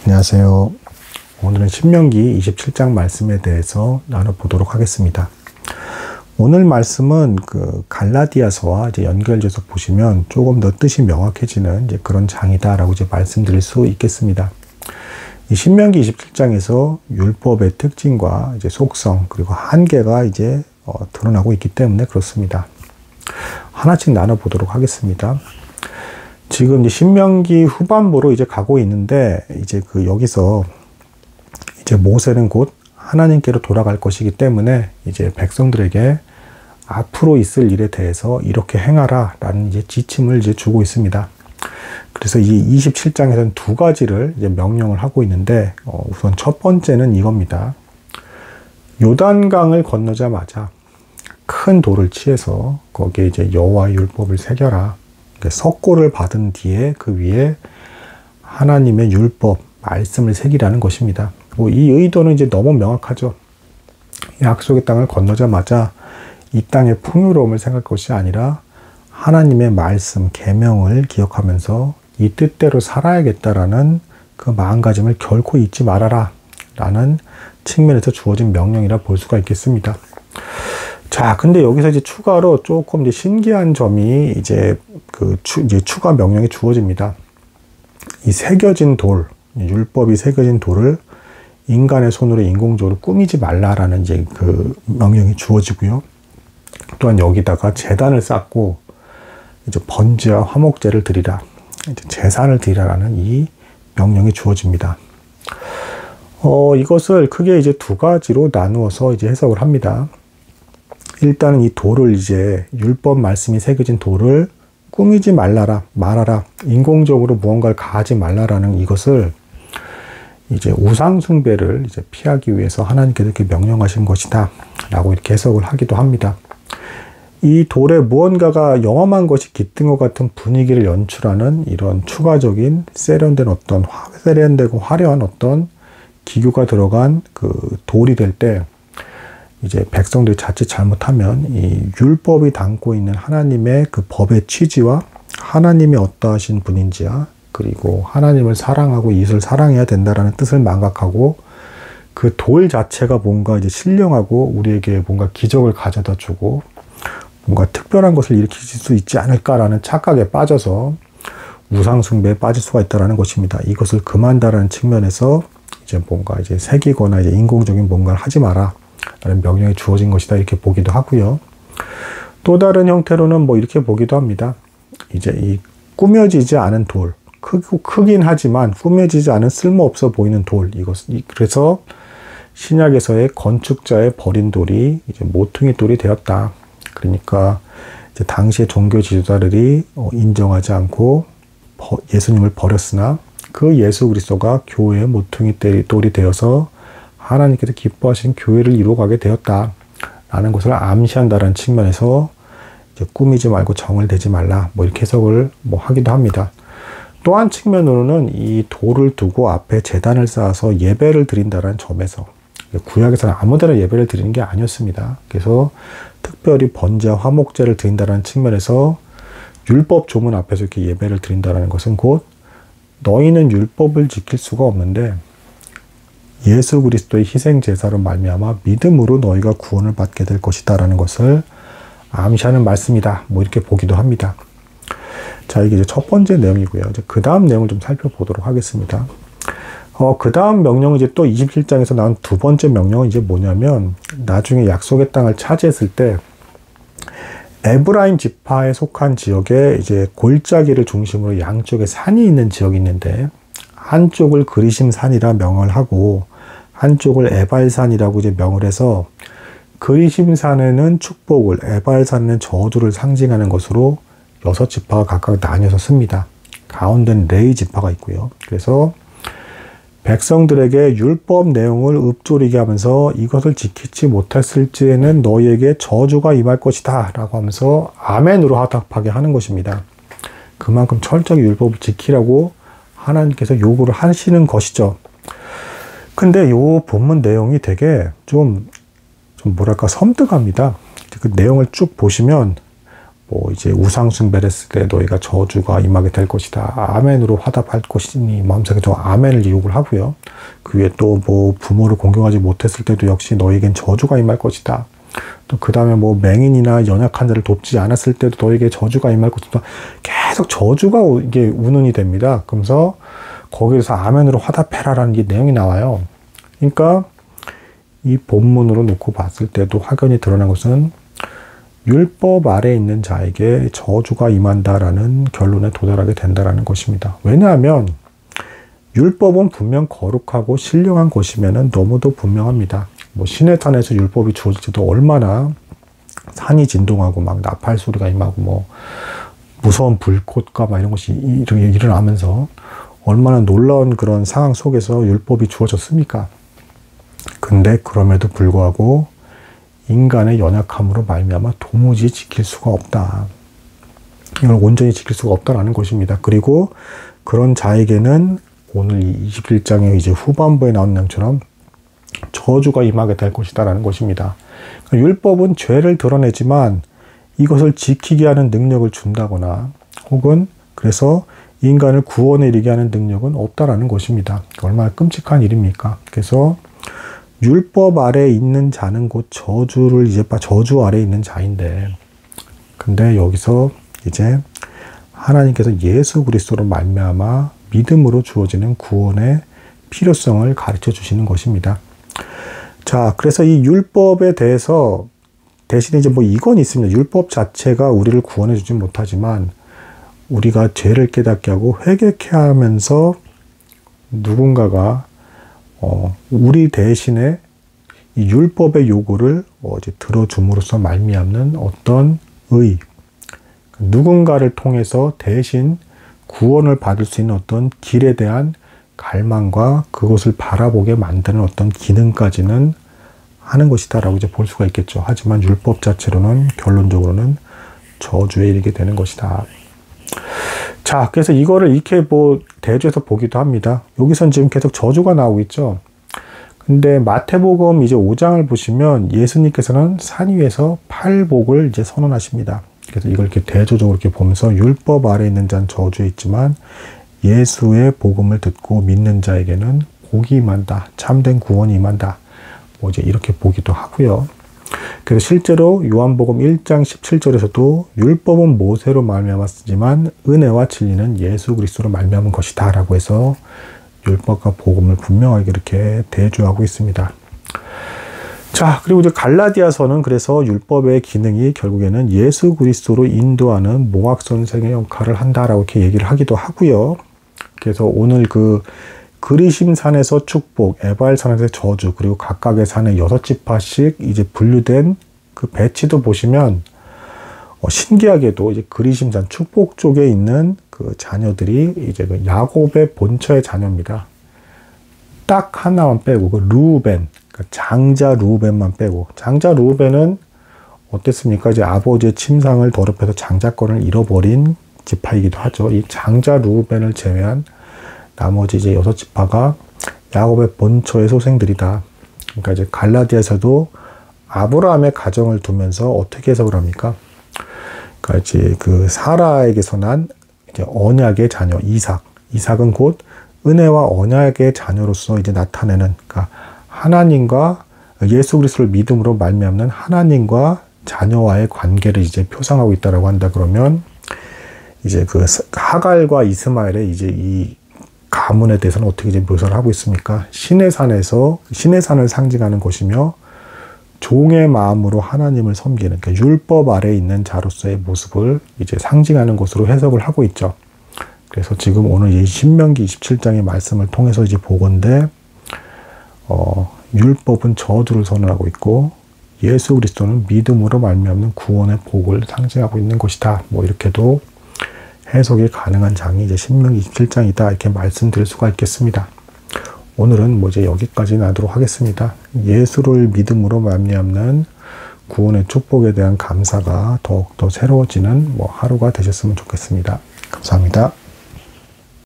안녕하세요. 오늘은 신명기 27장 말씀에 대해서 나눠보도록 하겠습니다. 오늘 말씀은 갈라디아서와 이제 연결돼서 보시면 조금 더 뜻이 명확해지는 이제 그런 장이다라고 이제 말씀드릴 수 있겠습니다. 이 신명기 27장에서 율법의 특징과 이제 속성 그리고 한계가 이제 드러나고 있기 때문에 그렇습니다. 하나씩 나눠보도록 하겠습니다. 지금 이제 신명기 후반부로 이제 가고 있는데, 이제 여기서 이제 모세는 곧 하나님께로 돌아갈 것이기 때문에 이제 백성들에게 앞으로 있을 일에 대해서 이렇게 행하라 라는 이제 지침을 이제 주고 있습니다. 그래서 이 27장에서는 두 가지를 이제 명령을 하고 있는데, 우선 첫 번째는 이겁니다. 요단강을 건너자마자 큰 돌을 취해서 거기에 이제 여호와의 율법을 새겨라. 석고를 받은 뒤에 그 위에 하나님의 율법, 말씀을 새기라는 것입니다. 이 의도는 이제 너무 명확하죠. 약속의 땅을 건너자마자 이 땅의 풍요로움을 생각할 것이 아니라 하나님의 말씀, 계명을 기억하면서 이 뜻대로 살아야겠다라는 그 마음가짐을 결코 잊지 말아라 라는 측면에서 주어진 명령이라 볼 수가 있겠습니다. 자, 근데 여기서 이제 추가로 조금 이제 신기한 점이 이제 이제 추가 명령이 주어집니다. 이 새겨진 돌, 율법이 새겨진 돌을 인간의 손으로 인공적으로 꾸미지 말라라는 이제 그 명령이 주어지고요. 또한 여기다가 제단을 쌓고 이제 번제와 화목제를 드리라, 이제 제사를 드리라라는 이 명령이 주어집니다. 이것을 크게 이제 두 가지로 나누어서 이제 해석을 합니다. 일단은 이 돌을 이제 율법 말씀이 새겨진 돌을 꾸미지 말라라, 인공적으로 무언가를 가하지 말라라는 이것을 이제 우상숭배를 이제 피하기 위해서 하나님께서 이렇게 명령하신 것이다 라고 이렇게 해석을 하기도 합니다. 이 돌에 무언가가 영험한 것이 깃든 것 같은 분위기를 연출하는 이런 추가적인 세련되고 화려한 어떤 기교가 들어간 그 돌이 될 때, 이제 백성들이 자칫 잘못하면 이 율법이 담고 있는 하나님의 그 법의 취지와 하나님이 어떠하신 분인지야, 그리고 하나님을 사랑하고 이웃을 사랑해야 된다라는 뜻을 망각하고 그 돌 자체가 뭔가 이제 신령하고 우리에게 뭔가 기적을 가져다 주고 뭔가 특별한 것을 일으킬 수 있지 않을까라는 착각에 빠져서 우상숭배에 빠질 수가 있다라는 것입니다. 이것을 금한다라는 측면에서 이제 뭔가 이제 새기거나 이제 인공적인 뭔가를 하지 마라 라는 명령이 주어진 것이다 이렇게 보기도 하고요. 또 다른 형태로는 뭐 이렇게 보기도 합니다. 이제 이 꾸며지지 않은 돌, 크긴 하지만 꾸며지지 않은 쓸모없어 보이는 돌, 그래서 신약에서의 건축자의 버린 돌이 이제 모퉁이 돌이 되었다. 그러니까 이제 당시의 종교 지도자들이 인정하지 않고 예수님을 버렸으나 그 예수 그리스도가 교회의 모퉁이 돌이 되어서 하나님께서 기뻐하신 교회를 이루어가게 되었다 라는 것을 암시한다는 측면에서 이제 꾸미지 말고 정을 대지 말라 뭐 이렇게 해석을 하기도 합니다. 또 한 측면으로는 이 돌을 두고 앞에 제단을 쌓아서 예배를 드린다는 점에서, 구약에서는 아무데나 예배를 드리는 게 아니었습니다. 그래서 특별히 번제와 화목제를 드린다는 측면에서 율법 조문 앞에서 이렇게 예배를 드린다는 것은 곧 너희는 율법을 지킬 수가 없는데 예수 그리스도의 희생 제사로 말미암아 믿음으로 너희가 구원을 받게 될 것이다 라는 것을 암시하는 말씀이다 뭐 이렇게 보기도 합니다. 자, 이게 이제 첫 번째 내용이고요. 이제 그 다음 내용을 좀 살펴보도록 하겠습니다. 그 다음 명령은 이제 또 27장에서 나온 두 번째 명령은 이제 뭐냐면, 나중에 약속의 땅을 차지했을 때 에브라임 지파에 속한 지역에 이제 골짜기를 중심으로 양쪽에 산이 있는 지역이 있는데, 한쪽을 그리심 산이라 명을 하고 한쪽을 에발산이라고 이제 명을 해서, 그리심 산에는 축복을, 에발 산에는 저주를 상징하는 것으로 6지파가 각각 나뉘어서 씁니다. 가운데는 레위 지파가 있고요. 그래서 백성들에게 율법 내용을 읊조리게 하면서 이것을 지키지 못했을지에는 너희에게 저주가 임할 것이다 라고 하면서 아멘으로 화답하게 하는 것입니다. 그만큼 철저히 율법을 지키라고 하나님께서 요구를 하시는 것이죠. 근데 요 본문 내용이 되게 좀 뭐랄까 섬뜩합니다. 그 내용을 쭉 보시면 뭐 이제 우상 숭배를 했을 때 너희가 저주가 임하게 될 것이다. 아멘으로 화답할 것이니 마음속에 또 아멘을 유혹을 하고요. 그 위에 또 뭐 부모를 공경하지 못했을 때도 역시 너희에겐 저주가 임할 것이다. 또 그 다음에 뭐 맹인이나 연약한 자를 돕지 않았을 때도 너에게 저주가 임할 것이다. 계속 저주가 이게 운운이 됩니다. 그러면서 거기에서 아멘으로 화답해라라는 게 내용이 나와요. 그러니까 이 본문으로 놓고 봤을 때도 확연히 드러난 것은 율법 아래에 있는 자에게 저주가 임한다라는 결론에 도달하게 된다라는 것입니다. 왜냐하면 율법은 분명 거룩하고 신령한 것이면은 너무도 분명합니다. 뭐 신의 산에서 율법이 주어질 때도 얼마나 산이 진동하고 막 나팔 소리가 임하고 뭐 무서운 불꽃과 막 이런 것이 일어나면서 얼마나 놀라운 그런 상황 속에서 율법이 주어졌습니까? 근데 그럼에도 불구하고 인간의 연약함으로 말미암아 도무지 지킬 수가 없다. 이걸 온전히 지킬 수가 없다라는 것입니다. 그리고 그런 자에게는 오늘 이 21장의 이제 후반부에 나온 내용처럼 저주가 임하게 될 것이다라는 것입니다. 그러니까 율법은 죄를 드러내지만 이것을 지키게 하는 능력을 준다거나 혹은 그래서 인간을 구원에 이르게 하는 능력은 없다라는 것입니다. 얼마나 끔찍한 일입니까? 그래서 율법 아래에 있는 자는 곧 저주 아래에 있는 자인데, 근데 여기서 이제 하나님께서 예수 그리스도로 말미암아 믿음으로 주어지는 구원의 필요성을 가르쳐 주시는 것입니다. 자, 그래서 이 율법에 대해서 대신에 이제 뭐 이건 있습니다. 율법 자체가 우리를 구원해 주지 못하지만 우리가 죄를 깨닫게 하고 회개케 하면서 누군가가 우리 대신에 이 율법의 요구를 이제 들어줌으로써 말미암는 어떤 누군가를 통해서 대신 구원을 받을 수 있는 어떤 길에 대한 갈망과 그것을 바라보게 만드는 어떤 기능까지는 하는 것이다라고 이제 볼 수가 있겠죠. 하지만 율법 자체로는 결론적으로는 저주에 이르게 되는 것이다. 자, 그래서 이거를 이렇게 뭐 대조해서 보기도 합니다. 여기선 지금 계속 저주가 나오고 있죠. 근데 마태복음 이제 5장을 보시면 예수님께서는 산 위에서 팔복을 이제 선언하십니다. 그래서 이걸 이렇게 대조적으로 이렇게 보면서 율법 아래에 있는 자는 저주에 있지만 예수의 복음을 듣고 믿는 자에게는 복이 임한다. 참된 구원이 임한다. 뭐 이제 이렇게 보기도 하고요. 그래서 실제로 요한복음 1장 17절에서도 율법은 모세로 말미암았지만 은혜와 진리는 예수 그리스도로 말미암은 것이다 라고 해서 율법과 복음을 분명하게 이렇게 대조하고 있습니다. 자, 그리고 이제 갈라디아서는 그래서 율법의 기능이 결국에는 예수 그리스도로 인도하는 몽학 선생의 역할을 한다라고 이렇게 얘기를 하기도 하고요. 그래서 오늘 그 그리심 산에서 축복, 에발 산에서 저주, 그리고 각각의 산에 6지파씩 이제 분류된 그 배치도 보시면 신기하게도 이제 그리심 산 축복 쪽에 있는 그 자녀들이 이제 그 야곱의 본처의 자녀입니다. 딱 하나만 빼고 그 르우벤, 그러니까 장자 르우벤만 빼고, 장자 르우벤은 어땠습니까? 이제 아버지의 침상을 더럽혀서 장자권을 잃어버린 지파이기도 하죠. 이 장자 르우벤을 제외한 나머지 이제 6지파가 야곱의 본처의 소생들이다. 그러니까 이제 갈라디아에서도 아브라함의 가정을 두면서 어떻게 해석을 합니까? 그러니까 이제 그 사라에게서 난 이제 언약의 자녀 이삭은 곧 은혜와 언약의 자녀로서 이제 나타내는, 그러니까 하나님과 예수 그리스도를 믿음으로 말미암는 하나님과 자녀와의 관계를 이제 표상하고 있다라고 한다. 그러면 이제 그 하갈과 이스마엘의 이제 이 가문에 대해서는 어떻게 이제 묘사를 하고 있습니까? 신의 산을 상징하는 것이며 종의 마음으로 하나님을 섬기는, 그러니까 율법 아래에 있는 자로서의 모습을 이제 상징하는 것으로 해석을 하고 있죠. 그래서 지금 오늘 이 신명기 27장의 말씀을 통해서 이제 보건대 율법은 저주를 선언하고 있고 예수 그리스도는 믿음으로 말미암는 구원의 복을 상징하고 있는 것이다. 뭐 이렇게도 해석이 가능한 장이 이제 신명기 27장이다. 이렇게 말씀드릴 수가 있겠습니다. 오늘은 뭐 이제 여기까지 나도록 하겠습니다. 예수를 믿음으로 말미암는 구원의 축복에 대한 감사가 더욱더 새로워지는 뭐 하루가 되셨으면 좋겠습니다. 감사합니다.